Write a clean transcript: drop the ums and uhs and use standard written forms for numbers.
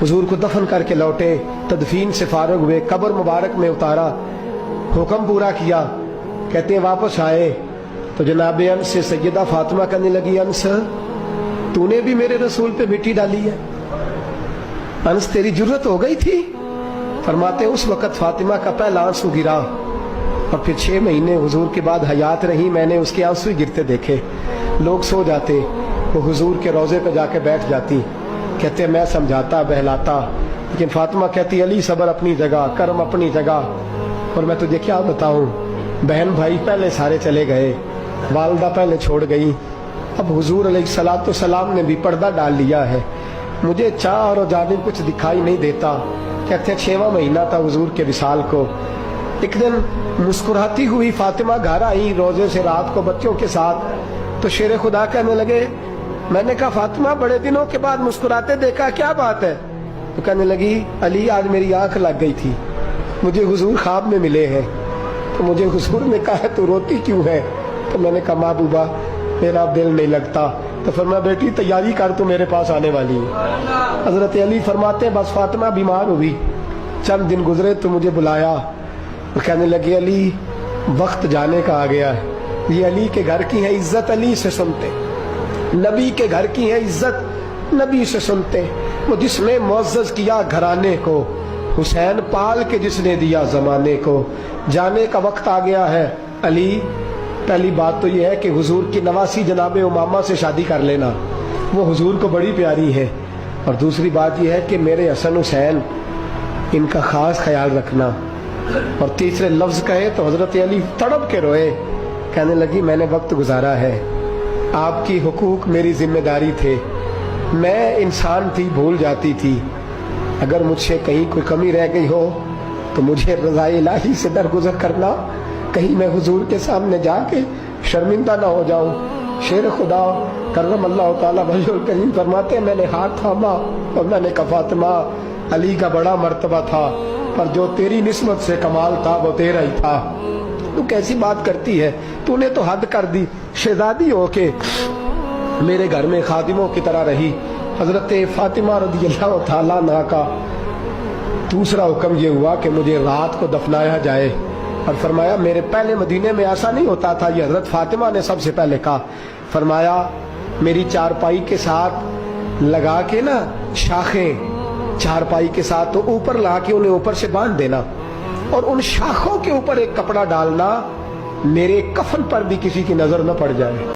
हुजूर को दफन करके लौटे, तदफीन से फारग हुए, कब्र मुबारक में उतारा, हुक्म पूरा किया। कहते हैं वापस आए तो जनाब अंस से सैयदा फातिमा कहने लगी, अंस तूने भी मेरे रसूल पे मिट्टी डाली है? अंस तेरी जुर्रत हो गई थी? फरमाते उस वक़्त फातिमा का पहला आंसू गिरा और फिर 6 महीने हुजूर के बाद हयात रही, मैंने उसके आंसू ही गिरते देखे। लोग सो जाते, वो हुजूर के रोज़े पे जाके बैठ जाती। कहते मैं समझाता बहलाता, लेकिन फातिमा कहती अली सब्र अपनी जगह, कर्म अपनी जगह। और मैं तुझे क्या बताऊं, बहन भाई पहले सारे चले गए, वालदा पहले छोड़ गई, अब हुजूर अलैहिस्सलातु सलाम ने भी पर्दा डाल लिया है, मुझे चार और जानिब कुछ दिखाई नहीं देता। कहते 6वां महीना था हुजूर के विसाल को। एक दिन मुस्कुराती हुई फातिमा घर आई रोजे से रात को बच्चों के साथ, तो शेर खुदा कहने लगे, मैंने कहा फातिमा बड़े दिनों के बाद मुस्कुराते देखा, क्या बात है? तो कहने लगी अली आज मेरी आंख लग गई थी, मुझे हुजूर ख्वाब में मिले हैं, तो मुझे हुजूर ने कहा तू रोती क्यों है? तो मैंने कहा महबूबा मेरा दिल नहीं लगता। तो फरमाया बेटी तैयारी कर, तू मेरे पास आने वाली है। हजरत अली फरमाते बस फातिमा बीमार हुई, चंद दिन गुजरे तो मुझे बुलाया और कहने लगे अली वक्त जाने का आ गया है, ये अली के घर की है इज्जत अली से सुनते, नबी के घर की है इज्जत नबी से सुनते। वो जिसने मुअज़्ज़ज़ किया घराने को, हुसैन पाल के जिसने दिया जमाने को, जाने का वक्त आ गया है अली। पहली बात तो यह है कि हुजूर की नवासी जनाब उमामा से शादी कर लेना, वो हुजूर को बड़ी प्यारी है। और दूसरी बात यह है कि मेरे हसन हुसैन इनका खास ख्याल रखना। और तीसरे लफ्ज कहे तो हजरत अली तड़प के रोए, कहने लगी मैंने वक्त गुजारा है, आपकी हुकूक मेरी जिम्मेदारी थे, मैं इंसान थी भूल जाती थी, अगर मुझसे कहीं कोई कमी रह गई हो तो मुझे रज़ाए इलाही से दरगुजर करना, कहीं मैं हुजूर के सामने जाके शर्मिंदा ना हो जाऊं। शेर खुदा करम अल्लाह ताला वजहुल करीम फरमाते मैंने हाथ थामा और मैंने कहा फातिमा अली का बड़ा मर्तबा था, पर जो तेरी निस्बत से कमाल था वो तेरा ही था। तू कैसी बात करती है, तूने तो हद कर दी, शहजादी हो के मेरे घर में खादिमों की तरह रही। हजरत फातिमा रज़ियल्लाहु ताला अन्हा का दूसरा हुक्म ये हुआ कि मुझे रात को दफनाया जाए। और फरमाया मेरे पहले मदीने में ऐसा नहीं होता था, ये हजरत फातिमा ने सबसे पहले कहा। फरमाया मेरी चारपाई के साथ लगा के ना शाखें, चारपाई के साथ तो ऊपर ला के उन्हें ऊपर से बांध देना और उन शाखों के ऊपर एक कपड़ा डालना, मेरे कफन पर भी किसी की नजर न पड़ जाए।